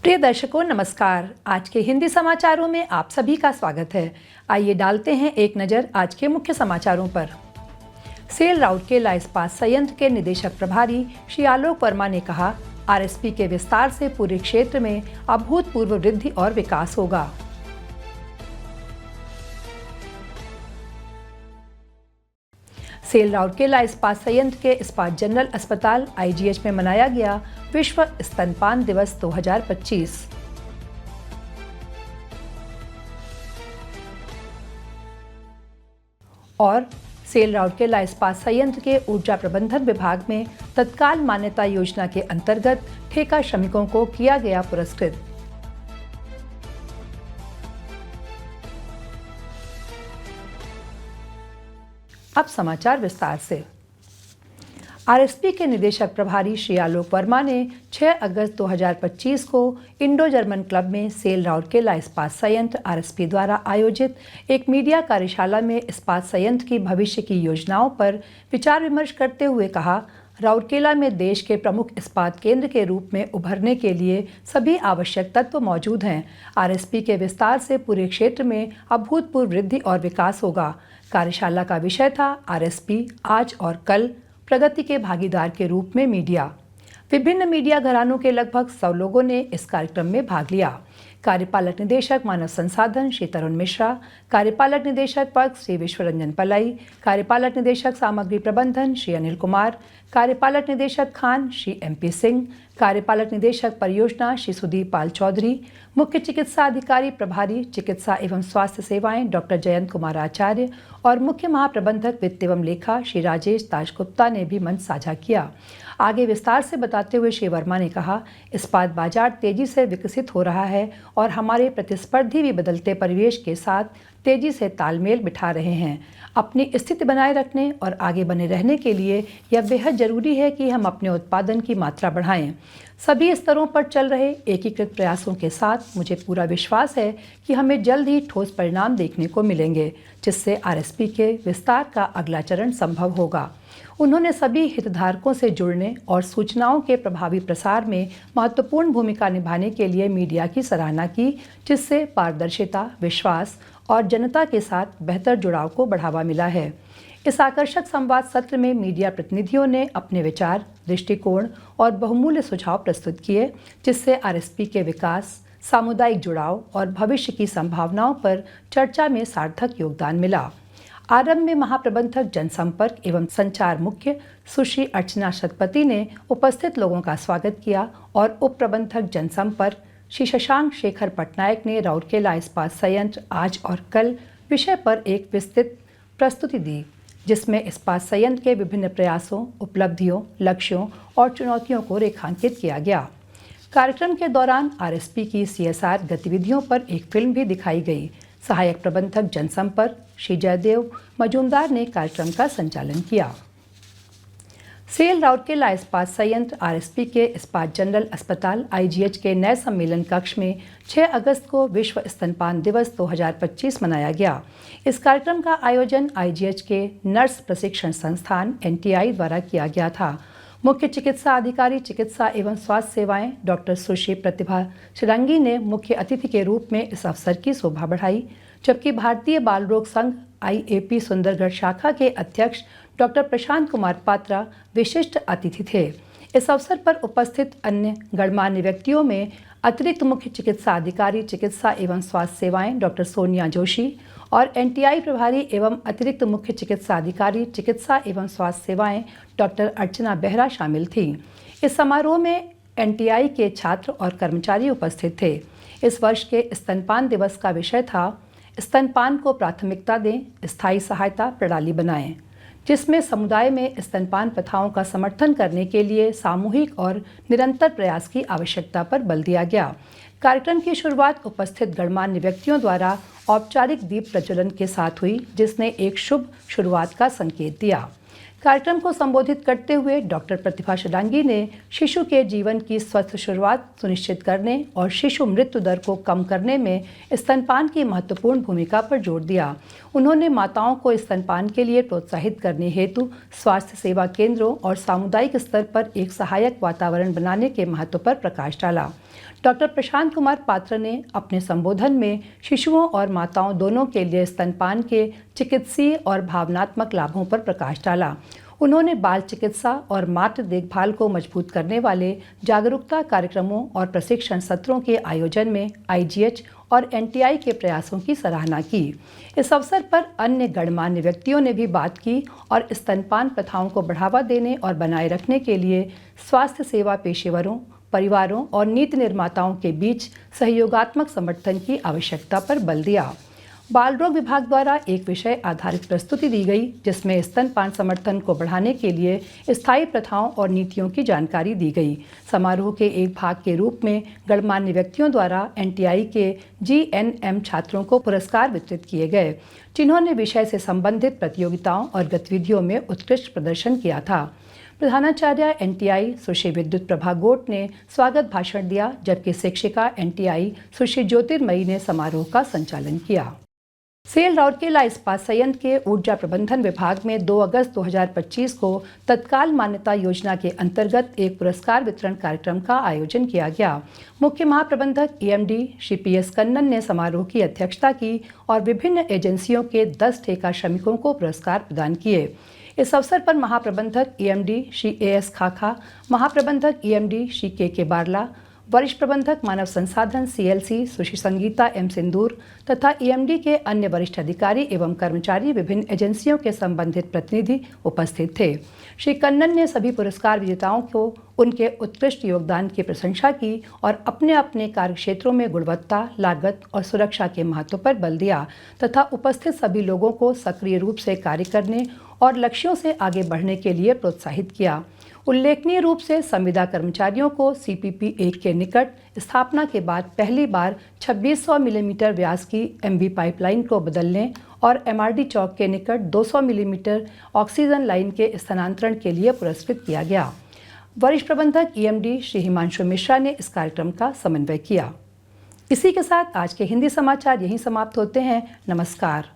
प्रिय दर्शकों नमस्कार। आज के हिंदी समाचारों में आप सभी का स्वागत है। आइए डालते हैं एक नज़र आज के मुख्य समाचारों पर। सेल राउरकेला इस्पात संयंत्र के निदेशक प्रभारी श्री आलोक वर्मा ने कहा, आरएसपी के विस्तार से पूरे क्षेत्र में अभूतपूर्व वृद्धि और विकास होगा। सेल राउरकेला इस्पात संयंत्र के इस्पात जनरल अस्पताल आईजीएच में मनाया गया विश्व स्तनपान दिवस 2025। और सेल राउरकेला इस्पात संयंत्र के ऊर्जा प्रबंधन विभाग में तत्काल मान्यता योजना के अंतर्गत ठेका श्रमिकों को किया गया पुरस्कृत। अब समाचार विस्तार से। आरएसपी के निदेशक प्रभारी श्री आलोक वर्मा ने 6 अगस्त 2025 को इंडो जर्मन क्लब में सेल राउरकेला इस्पात संयंत्र आरएसपी द्वारा आयोजित एक मीडिया कार्यशाला में इस्पात संयंत्र की भविष्य की योजनाओं पर विचार विमर्श करते हुए कहा, राउरकेला में देश के प्रमुख इस्पात केंद्र के रूप में उभरने के लिए सभी आवश्यक तत्व मौजूद हैं। आरएसपी के विस्तार से पूरे क्षेत्र में अभूतपूर्व वृद्धि और विकास होगा। कार्यशाला का विषय था आरएसपी आज और कल, प्रगति के भागीदार के रूप में मीडिया। विभिन्न मीडिया घरानों के लगभग 100 लोगों ने इस कार्यक्रम में भाग लिया। कार्यपालक निदेशक मानव संसाधन श्री तरुण मिश्रा, कार्यपालक निदेशक पद श्री विश्वरंजन पलाई, कार्यपालक निदेशक सामग्री प्रबंधन श्री अनिल कुमार, कार्यपालक निदेशक खान श्री एमपी सिंह, कार्यपालक निदेशक परियोजना श्री सुदीप पाल चौधरी, मुख्य चिकित्सा अधिकारी प्रभारी चिकित्सा एवं स्वास्थ्य सेवाएं डॉक्टर जयंत कुमार आचार्य और मुख्य महाप्रबंधक वित्त एवं लेखा श्री राजेश दासगुप्ता ने भी मंच साझा किया। आगे विस्तार से बताते हुए श्री वर्मा ने कहा, इस्पात बाजार तेजी से विकसित हो रहा है और हमारे प्रतिस्पर्धी भी बदलते परिवेश के साथ तेजी से तालमेल बिठा रहे हैं। अपनी स्थिति बनाए रखने और आगे बने रहने के लिए यह बेहद जरूरी है कि हम अपने उत्पादन की मात्रा बढ़ाएं। सभी स्तरों पर चल रहे एकीकृत प्रयासों के साथ मुझे पूरा विश्वास है कि हमें जल्द ही ठोस परिणाम देखने को मिलेंगे, जिससे आरएसपी के विस्तार का अगला चरण संभव होगा। उन्होंने सभी हितधारकों से जुड़ने और सूचनाओं के प्रभावी प्रसार में महत्वपूर्ण भूमिका निभाने के लिए मीडिया की सराहना की, जिससे पारदर्शिता, विश्वास और जनता के साथ बेहतर जुड़ाव को बढ़ावा मिला है। इस आकर्षक संवाद सत्र में मीडिया प्रतिनिधियों ने अपने विचार, दृष्टिकोण और बहुमूल्य सुझाव प्रस्तुत किए, जिससे आरएसपी के विकास, सामुदायिक जुड़ाव और भविष्य की संभावनाओं पर चर्चा में सार्थक योगदान मिला। आरंभ में महाप्रबंधक जनसंपर्क एवं संचार मुख्य सुश्री अर्चना शतपथी ने उपस्थित लोगों का स्वागत किया और उप प्रबंधक जनसंपर्क श्री शशांक शेखर पटनायक ने राउरकेला इस्पात संयंत्र आज और कल विषय पर एक विस्तृत प्रस्तुति दी, जिसमें इस्पात संयंत्र के विभिन्न प्रयासों, उपलब्धियों, लक्ष्यों और चुनौतियों को रेखांकित किया गया। कार्यक्रम के दौरान आरएसपी की सीएसआर गतिविधियों पर एक फिल्म भी दिखाई गई। सहायक प्रबंधक जनसंपर्क श्री जयदेव मजूमदार ने कार्यक्रम का संचालन किया। सेल राउरकेला इस्पात संयंत्र आरएसपी के इस्पात जनरल अस्पताल आईजीएच के नए सम्मेलन कक्ष में 6 अगस्त को विश्व स्तनपान दिवस 2025 मनाया गया। इस कार्यक्रम का आयोजन आईजीएच के नर्स प्रशिक्षण संस्थान एनटीआई द्वारा किया गया था। मुख्य चिकित्सा अधिकारी चिकित्सा एवं स्वास्थ्य सेवाएं डॉक्टर सुश्री प्रतिभा शिरंगी ने मुख्य अतिथि के रूप में इस अवसर की शोभा बढ़ाई, जबकि भारतीय बाल रोग संघ आईएपी सुंदरगढ़ शाखा के अध्यक्ष डॉक्टर प्रशांत कुमार पात्रा विशिष्ट अतिथि थे। इस अवसर पर उपस्थित अन्य गणमान्य व्यक्तियों में अतिरिक्त मुख्य चिकित्सा अधिकारी चिकित्सा एवं स्वास्थ्य सेवाएं डॉक्टर सोनिया जोशी और एनटीआई प्रभारी एवं अतिरिक्त मुख्य चिकित्सा अधिकारी चिकित्सा एवं स्वास्थ्य सेवाएं डॉक्टर अर्चना बेहरा शामिल थीं। इस समारोह में एनटीआई के छात्र और कर्मचारी उपस्थित थे। इस वर्ष के स्तनपान दिवस का विषय था, स्तनपान को प्राथमिकता दें, स्थायी सहायता प्रणाली बनाएं, जिसमें समुदाय में स्तनपान प्रथाओं का समर्थन करने के लिए सामूहिक और निरंतर प्रयास की आवश्यकता पर बल दिया गया। कार्यक्रम की शुरुआत उपस्थित गणमान्य व्यक्तियों द्वारा औपचारिक दीप प्रज्वलन के साथ हुई, जिसने एक शुभ शुरुआत का संकेत दिया। कार्यक्रम को संबोधित करते हुए डॉक्टर प्रतिभा शिरंगी ने शिशु के जीवन की स्वस्थ शुरुआत सुनिश्चित करने और शिशु मृत्यु दर को कम करने में स्तनपान की महत्वपूर्ण भूमिका पर जोर दिया। उन्होंने माताओं को स्तनपान के लिए प्रोत्साहित करने हेतु स्वास्थ्य सेवा केंद्रों और सामुदायिक स्तर पर एक सहायक वातावरण बनाने के महत्व पर प्रकाश डाला। डॉक्टर प्रशांत कुमार पात्र ने अपने संबोधन में शिशुओं और माताओं दोनों के लिए स्तनपान के चिकित्सीय और भावनात्मक लाभों पर प्रकाश डाला। उन्होंने बाल चिकित्सा और मातृ देखभाल को मजबूत करने वाले जागरूकता कार्यक्रमों और प्रशिक्षण सत्रों के आयोजन में IGH और NTI के प्रयासों की सराहना की। इस अवसर पर अन्य गणमान्य व्यक्तियों ने भी बात की और स्तनपान प्रथाओं को बढ़ावा देने और बनाए रखने के लिए स्वास्थ्य सेवा पेशेवरों, परिवारों और नीति निर्माताओं के बीच सहयोगात्मक समर्थन की आवश्यकता पर बल दिया। बाल रोग विभाग द्वारा एक विषय आधारित प्रस्तुति दी गई, जिसमें स्तनपान समर्थन को बढ़ाने के लिए स्थायी प्रथाओं और नीतियों की जानकारी दी गई। समारोह के एक भाग के रूप में गणमान्य व्यक्तियों द्वारा NTI के GNM छात्रों को पुरस्कार वितरित किए गए, जिन्होंने विषय से संबंधित प्रतियोगिताओं और गतिविधियों में उत्कृष्ट प्रदर्शन किया था। प्रधानाचार्य NTI सुश्री विद्युत प्रभा गोट ने स्वागत भाषण दिया, जबकि शिक्षिका NTI सुश्री ज्योतिर्मयी ने समारोह का संचालन किया। सेल राउरकेला इस्पात संयंत्र के ऊर्जा प्रबंधन विभाग में 2 अगस्त 2025 को तत्काल मान्यता योजना के अंतर्गत एक पुरस्कार वितरण कार्यक्रम का आयोजन किया गया। मुख्य महाप्रबंधक EMD श्री PS कन्नन ने समारोह की अध्यक्षता की और विभिन्न एजेंसियों के 10 ठेका श्रमिकों को पुरस्कार प्रदान किए। इस अवसर पर महाप्रबंधक EMD श्री AS खाखा, महाप्रबंधक EMD श्री KK बारला, वरिष्ठ प्रबंधक मानव संसाधन CLC सुश्री संगीता M सिंदूर तथा EMD के अन्य वरिष्ठ अधिकारी एवं कर्मचारी, विभिन्न एजेंसियों के संबंधित प्रतिनिधि उपस्थित थे। श्री कन्नन ने सभी पुरस्कार विजेताओं को उनके उत्कृष्ट योगदान की प्रशंसा की और अपने अपने कार्यक्षेत्रों में गुणवत्ता, लागत और सुरक्षा के महत्व पर बल दिया तथा उपस्थित सभी लोगों को सक्रिय रूप से कार्य करने और लक्ष्यों से आगे बढ़ने के लिए प्रोत्साहित किया। उल्लेखनीय रूप से संविदा कर्मचारियों को CPP 1 के निकट स्थापना के बाद पहली बार 2600 मिलीमीटर व्यास की MB पाइपलाइन को बदलने और MRD चौक के निकट 200 मिलीमीटर ऑक्सीजन लाइन के स्थानांतरण के लिए पुरस्कृत किया गया। वरिष्ठ प्रबंधक EMD श्री हिमांशु मिश्रा ने इस कार्यक्रम का समन्वय किया। इसी के साथ आज के हिंदी समाचार यहीं समाप्त होते हैं। नमस्कार।